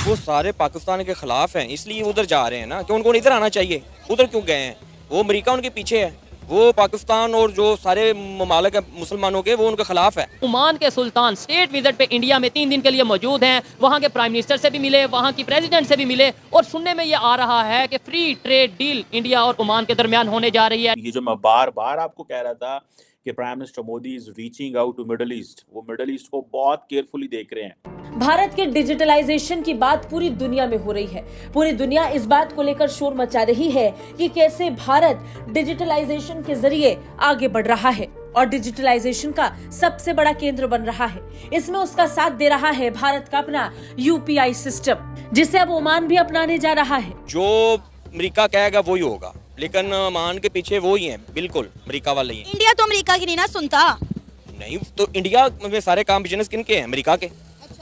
वो सारे पाकिस्तान के खिलाफ हैं, इसलिए उधर जा रहे हैं ना, कि उनको इधर आना चाहिए। उधर क्यों गए हैं? वो अमेरिका उनके पीछे है, वो पाकिस्तान और जो सारे ममालिक है मुसलमानों के, वो उनके खिलाफ है। ओमान के सुल्तान स्टेट विजिट पे इंडिया में 3 दिन के लिए मौजूद हैं। वहाँ के प्राइम मिनिस्टर से भी मिले, वहाँ की प्रेसिडेंट से भी मिले, और सुनने में ये आ रहा है कि फ्री ट्रेड डील इंडिया और ओमान के दरमियान होने जा रही है। ये जो मैं बार बार आपको कह रहा था कि prime minister Modi is reaching out to Middle East, वो मिडिल ईस्ट को बहुत केयरफुली देख रहे हैं। भारत के डिजिटलाइजेशन की बात पूरी दुनिया में हो रही है। पूरी दुनिया इस बात को लेकर शोर मचा रही है कि कैसे भारत डिजिटलाइजेशन के जरिए आगे बढ़ रहा है और डिजिटलाइजेशन का सबसे बड़ा केंद्र बन रहा है। इसमें उसका साथ दे रहा है भारत का अपना यूपीआई सिस्टम, जिसे अब ओमान भी अपनाने जा रहा है। जो अमेरिका कहेगा वही होगा, लेकिन ओमान के पीछे वो ही है, बिल्कुल अमेरिका वाले ही हैं। इंडिया तो अमेरिका की नहीं ना सुनता। नहीं तो इंडिया में सारे काम बिजनेस किनके हैं? अमेरिका के।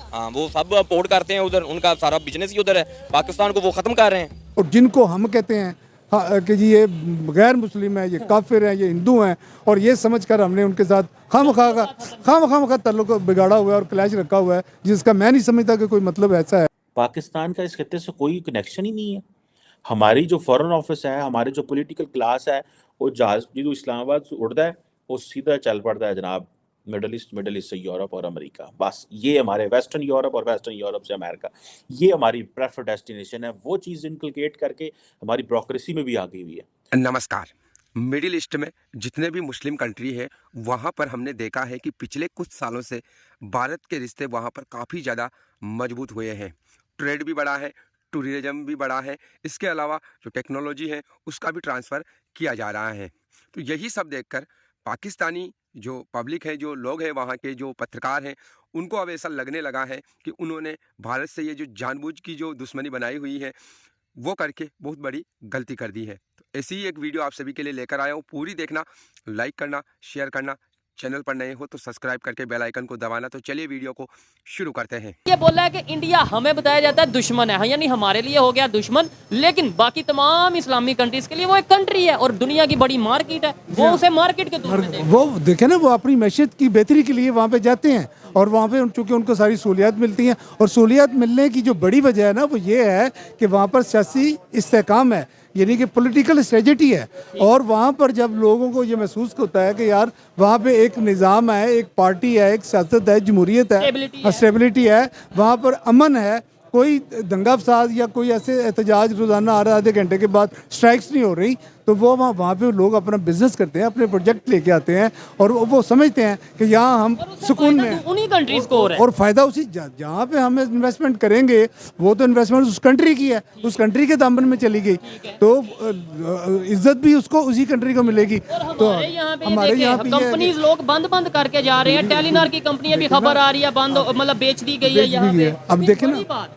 हाँ, वो सब पोर्ट करते हैं उधर, उनका सारा बिजनेस ही उधर है। पाकिस्तान को वो खत्म कर रहे हैं। और जिनको हम कहते हैं कि जी ये गैर मुस्लिम है, ये काफिर हैं, ये हिंदू हैं, और ये समझकर हमने उनके साथ खाम ताल्लुक बिगाड़ा हुआ है और क्लैश रखा हुआ है, जिसका मैं नहीं समझता कि कोई मतलब ऐसा है। पाकिस्तान का इस खत्ते से कोई कनेक्शन ही नहीं है। हमारी जो फॉरेन ऑफिस है, हमारे जो पॉलिटिकल क्लास है, वो जहाज जो इस्लामाबाद से उड़ता है वो सीधा चल पड़ता है जनाब मिडल ईस्ट से यूरोप और अमेरिका। बस ये हमारे वेस्टर्न यूरोप और वेस्टर्न यूरोप से अमेरिका, ये हमारी प्रेफर डेस्टिनेशन है। वो चीज़ इनकलकेट करके हमारी ब्रोक्रेसी में भी आ गई हुई है। नमस्कार। मिडिल ईस्ट में जितने भी मुस्लिम कंट्री है, वहाँ पर हमने देखा है कि पिछले कुछ सालों से भारत के रिश्ते वहाँ पर काफ़ी ज़्यादा मजबूत हुए हैं। ट्रेड भी बढ़ा है, टूरिज्म भी बढ़ा है, इसके अलावा जो टेक्नोलॉजी है उसका भी ट्रांसफ़र किया जा रहा है। तो यही सब देखकर पाकिस्तानी जो पब्लिक है, जो लोग हैं, वहाँ के जो पत्रकार हैं, उनको अब ऐसा लगने लगा है कि उन्होंने भारत से ये जो जानबूझ की जो दुश्मनी बनाई हुई है वो करके बहुत बड़ी गलती कर दी है। तो ऐसी ही एक वीडियो आप सभी के लिए लेकर आया हूँ। पूरी देखना, लाइक करना, शेयर करना, चैनल पर नए हो तो सब्सक्राइब करके बेल आइकन को दबाना। तो चलिए वीडियो को शुरू करते हैं। ये बोल रहा है कि इंडिया हमें बताया जाता है दुश्मन है, यानी हमारे लिए हो गया दुश्मन, लेकिन बाकी तमाम इस्लामी कंट्रीज के लिए वो एक कंट्री है और दुनिया की बड़ी मार्केट है। वो उसे मार्केट के तौर पे वो देखे ना, वो अपनी मैशियत की बेहतरी के लिए वहाँ पे जाते हैं और वहाँ पे चूँकि उनको सारी सहूलियात मिलती हैं, और सहूलियात मिलने की जो बड़ी वजह है ना, वो ये है कि वहाँ पर सियासी इस्तेहकाम है, यानी कि पॉलिटिकल स्ट्रेटजी है। और वहाँ पर जब लोगों को ये महसूस होता है कि यार वहाँ पे एक निज़ाम है, एक पार्टी है, एक सियासत है, जमहूरियत है, स्टेबिलिटी है, वहाँ पर अमन है, कोई दंगा फसाद या कोई ऐसे एहतजाज रोज़ाना आ रहा है, आधे घंटे के बाद स्ट्राइक्स नहीं हो रही, तो वो वहाँ पे लोग अपना बिजनेस करते हैं, अपने प्रोजेक्ट लेके आते हैं, और वो समझते हैं कि यहाँ हम सुकून में, उन्हीं कंट्रीज को हो रहा है। और फ़ायदा उसी जहाँ पे हम इन्वेस्टमेंट करेंगे, वो तो इन्वेस्टमेंट उस कंट्री की है, उस कंट्री के दामन में चली गई, तो इज्जत भी उसको उसी कंट्री को मिलेगी। तो हमारे यहाँ पे कंपनीज लोग बंद करके जा रहे हैं। टेलीनॉर की कंपनी भी खबर आ रही है बंद, मतलब बेच दी गई है यहाँ पे। अब देखें ना,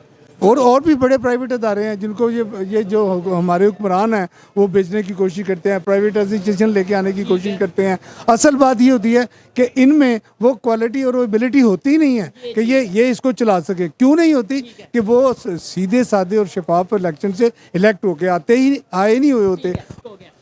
और भी बड़े प्राइवेट अदारे हैं जिनको ये जो हमारे हुक्मरान हैं वो बेचने की कोशिश करते हैं, प्राइवेटाइजेशन लेके आने की कोशिश करते हैं। असल बात ये होती है कि इनमें वो क्वालिटी और वो एबिलिटी होती ही नहीं है कि ये इसको चला सके। क्यों नहीं होती? कि वो सीधे साधे और शफाफ इलेक्शन से इलेक्ट होके आए नहीं हुए होते।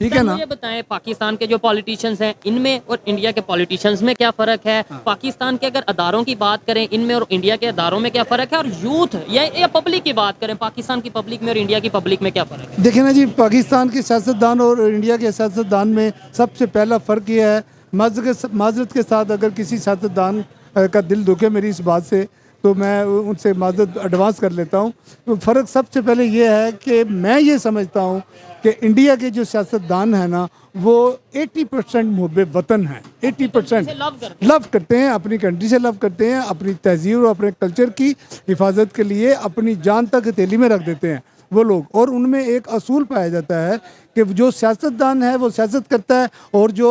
ठीक है ना? मुझे बताएं, पाकिस्तान के जो पॉलिटिशियंस हैं इनमें और इंडिया के पॉलिटिशियंस में क्या फ़र्क है? पाकिस्तान के अगर अदारों की बात करें इनमें और इंडिया के अदारों में क्या फ़र्क है? और यूथ या पब्लिक की बात करें, पाकिस्तान की पब्लिक में और इंडिया की पब्लिक में क्या फ़र्क है? देखिए ना जी, पाकिस्तान के सियासतदान और इंडिया के सियासतदान में सबसे पहला फ़र्क ये है, माजरत के साथ अगर किसी सियासतदान का दिल दुखे मेरी इस बात से, तो मैं उनसे माजरत एडवांस कर लेता हूँ। तो फ़र्क सबसे पहले ये है कि मैं ये समझता हूँ कि इंडिया के जो सियासतदान हैं ना, वो 80% मुहब्बे वतन हैं। 80% लव करते हैं, अपनी कंट्री से लव करते हैं, अपनी तहजीब और अपने कल्चर की हिफाजत के लिए अपनी जान तक हथेली में रख देते हैं वो लोग। और उनमें एक असूल पाया जाता है कि जो सियासतदान है वो सियासत करता है, और जो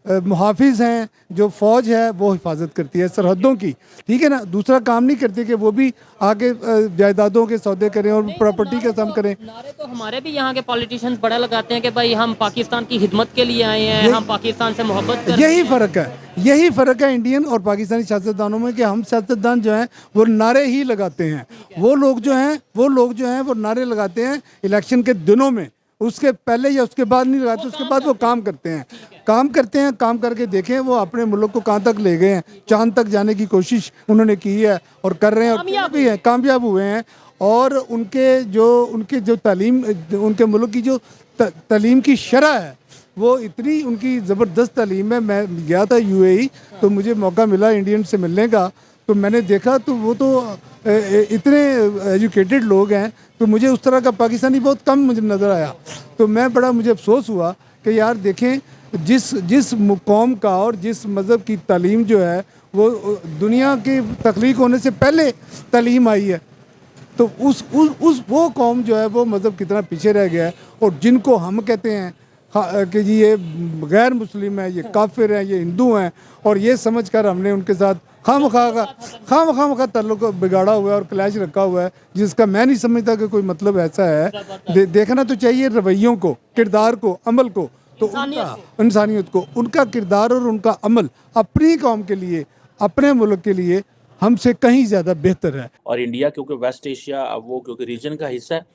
मुहाफिज हैं, जो फ़ौज है, वो हिफाजत करती है सरहदों की। ठीक है ना? दूसरा काम नहीं करती कि वो भी आगे जायदादों के सौदे करें और प्रॉपर्टी के सम करें। नारे तो हमारे भी यहाँ के पॉलिटिशियंस बड़ा लगाते हैं कि भाई हम पाकिस्तान की खिदमत के लिए आए हैं, हम पाकिस्तान से मोहब्बत करते हैं। यही फ़र्क है इंडियन और पाकिस्तानी सियासतदानों में, कि हम सियासतदान जो हैं वो नारे ही लगाते हैं। वो लोग जो हैं वो नारे लगाते हैं इलेक्शन के दिनों में, उसके पहले या उसके बाद नहीं लगाते। उसके बाद वो काम करते हैं, काम करके देखें वो अपने मुल्क को कहाँ तक ले गए हैं। चांद तक जाने की कोशिश उन्होंने की है और कर रहे हैं, और कामयाब हुए हैं। और उनके जो तालीम, उनके मुल्क की जो तालीम की शरह है वो इतनी उनकी ज़बरदस्त तालीम है। मैं गया था यूएई, तो मुझे मौका मिला इंडियन से मिलने का, तो मैंने देखा तो वो तो इतने एजुकेटेड लोग हैं, तो मुझे उस तरह का पाकिस्तानी बहुत कम मुझे नज़र आया। तो मुझे अफसोस हुआ कि यार देखें, जिस कौम का और जिस मज़हब की तालीम जो है वो दुनिया की तख्लीक होने से पहले तालीम आई है, तो वो कौम जो है वो मज़हब कितना पीछे रह गया है। और जिनको हम कहते हैं कि जी ये गैर मुस्लिम है, ये काफिर हैं, ये हिंदू हैं, और ये समझकर हमने उनके साथ खाम खा ताल्लुक बिगाड़ा हुआ है और क्लैश रखा हुआ है, जिसका मैं नहीं समझता कि कोई मतलब ऐसा है। देखना तो चाहिए रवैयों को, किरदार को, अमल को, तो इंसानियत को, उनका किरदार और उनका अमल अपनी कौम के लिए, अपने मुल्क के लिए हमसे कहीं ज़्यादा बेहतर है। और इंडिया क्योंकि वेस्ट एशिया, अब वो क्योंकि रीजन का हिस्सा है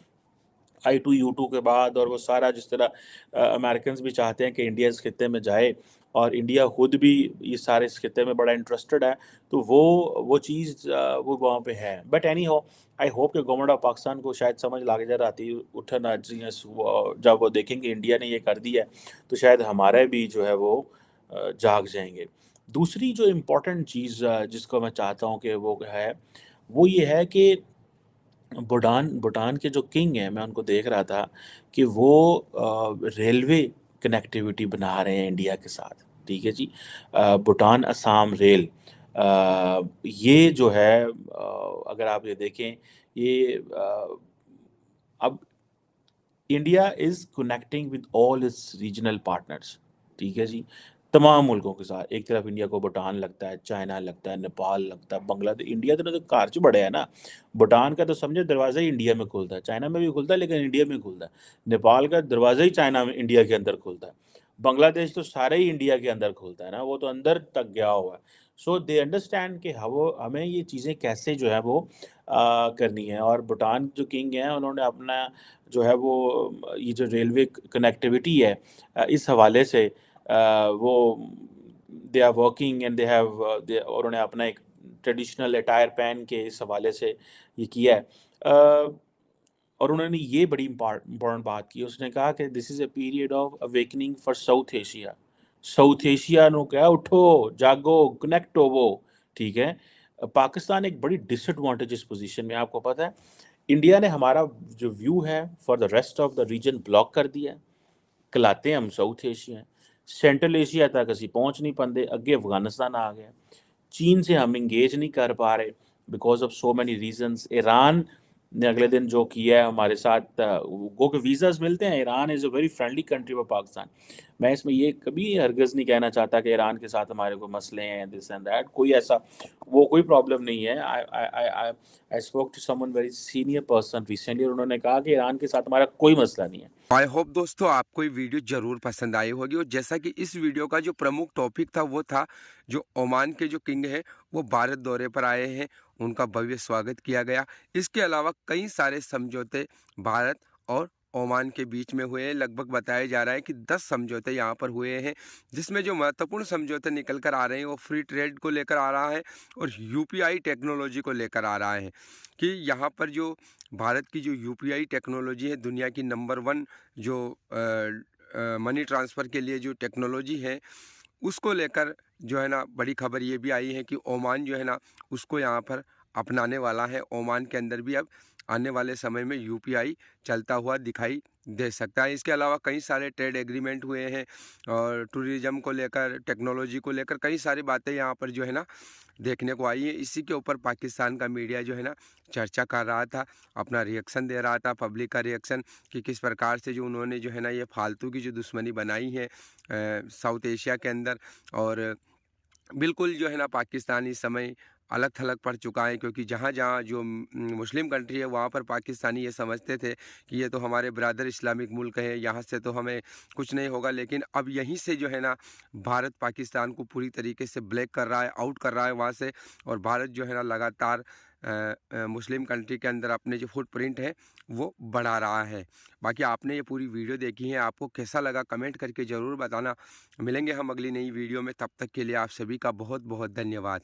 I2U2 के बाद, और वो सारा जिस तरह अमेरिकन भी चाहते हैं कि इंडिया इस खत्े में जाए, और इंडिया खुद भी ये सारे इस खत्े में बड़ा इंटरेस्टेड है, तो वो चीज़ वो वहाँ पे है। बट एनी हो, आई होप कि गवर्नमेंट ऑफ पाकिस्तान को शायद समझ लग जा राती उठन जब वो देखेंगे इंडिया ने ये कर दिया है, तो शायद हमारे भी जो है वो जाग जाएंगे। दूसरी जो इम्पोर्टेंट चीज़ जिसको मैं चाहता हूँ कि वो ये है कि भूटान के जो किंग हैं, मैं उनको देख रहा था कि वो रेलवे कनेक्टिविटी बना रहे हैं इंडिया के साथ। ठीक है जी। भूटान असम रेल, ये जो है अगर आप ये देखें, ये अब India is connecting with all it's regional partners. ठीक है जी। तमाम मुल्कों के साथ, एक तरफ इंडिया को भूटान लगता है, चाइना लगता है, नेपाल लगता है, बांग्लादेश, इंडिया तो कार च बड़े है ना। भूटान का तो समझो दरवाज़ा ही इंडिया में खुलता है, चाइना में भी खुलता है लेकिन इंडिया में खुलता है। नेपाल का दरवाज़ा ही चाइना में, इंडिया के अंदर खुलता है। बांग्लादेश तो सारे ही इंडिया के अंदर खुलता है ना, वो तो अंदर तक गया हुआ है। सो दे अंडरस्टैंड कि हमें ये चीज़ें कैसे जो है वो करनी है। और भूटान जो किंग हैं, उन्होंने अपना जो है वो ये जो रेलवे कनेक्टिविटी है, इस हवाले से वो they are working and they have, और उन्होंने अपना एक ट्रेडिशनल अटायर पहन के इस हवाले से ये किया है। और उन्होंने ये बड़ी इम्पोर्टेंट बात की, उसने कहा कि this is a period of awakening for South Asia. South Asia नो क्या, उठो जागो कनेक्ट होवो। ठीक है। पाकिस्तान एक बड़ी डिसएडवांटेजेस पोजीशन में, आपको पता है इंडिया ने हमारा जो व्यू है for the rest of the region block कर दिया है। कहलाते हैं हम साउथ एशिया, सेंट्रल एशिया तक असी पहुँच नहीं पाते, अगे अफगानिस्तान आ गया। चीन से हम इंगेज नहीं कर पा रहे because of so many reasons. Iran ने अगले दिन जो किया है हमारे साथ, गो के वीज़ाज मिलते हैं। Iran is a very friendly country for Pakistan. मैं इसमें ये कभी हरगज़ नहीं कहना चाहता कि ईरान के साथ हमारे कोई मसले हैं, दिस एंड दैट, कोई ऐसा कोई प्रॉब्लम नहीं है। I spoke to someone very senior person recently, और उन्होंने कहा कि ईरान के साथ हमारा कोई मसला नहीं है। आई होप दोस्तों आपको ये वीडियो जरूर पसंद आई होगी। और जैसा कि इस वीडियो का जो प्रमुख टॉपिक था वो था जो ओमान के जो किंग हैं वो भारत दौरे पर आए हैं, उनका भव्य स्वागत किया गया। इसके अलावा कई सारे समझौते भारत और ओमान के बीच में हुए हैं। लगभग बताया जा रहा है कि 10 समझौते यहाँ पर हुए हैं, जिसमें जो महत्वपूर्ण समझौते निकल कर आ रहे हैं वो फ्री ट्रेड को लेकर आ रहा है और यूपीआई टेक्नोलॉजी को लेकर आ रहा है। कि यहाँ पर जो भारत की जो यूपीआई टेक्नोलॉजी है, दुनिया की नंबर 1 जो मनी ट्रांसफ़र के लिए जो टेक्नोलॉजी है, उसको लेकर जो है ना बड़ी खबर ये भी आई है कि ओमान जो है ना उसको यहाँ पर अपनाने वाला है। ओमान के अंदर भी अब आने वाले समय में यूपीआई चलता हुआ दिखाई दे सकता है। इसके अलावा कई सारे ट्रेड एग्रीमेंट हुए हैं और टूरिज़्म को लेकर, टेक्नोलॉजी को लेकर कई सारी बातें यहाँ पर जो है ना देखने को आई है। इसी के ऊपर पाकिस्तान का मीडिया जो है ना चर्चा कर रहा था, अपना रिएक्शन दे रहा था, पब्लिक का रिएक्शन कि किस प्रकार से जो उन्होंने जो है ना ये फालतू की जो दुश्मनी बनाई है साउथ एशिया के अंदर। और बिल्कुल जो है ना पाकिस्तान इस समय अलग थलग पड़ चुका है, क्योंकि जहाँ जहाँ जो मुस्लिम कंट्री है वहाँ पर पाकिस्तानी ये समझते थे कि ये तो हमारे ब्रदर इस्लामिक मुल्क है, यहाँ से तो हमें कुछ नहीं होगा। लेकिन अब यहीं से जो है ना भारत पाकिस्तान को पूरी तरीके से ब्लैक कर रहा है, आउट कर रहा है वहाँ से। और भारत जो है ना लगातार मुस्लिम कंट्री के अंदर अपने जो फुटप्रिंट है वो बढ़ा रहा है। बाकी आपने ये पूरी वीडियो देखी है, आपको कैसा लगा कमेंट करके ज़रूर बताना। मिलेंगे हम अगली नई वीडियो में, तब तक के लिए आप सभी का बहुत बहुत धन्यवाद।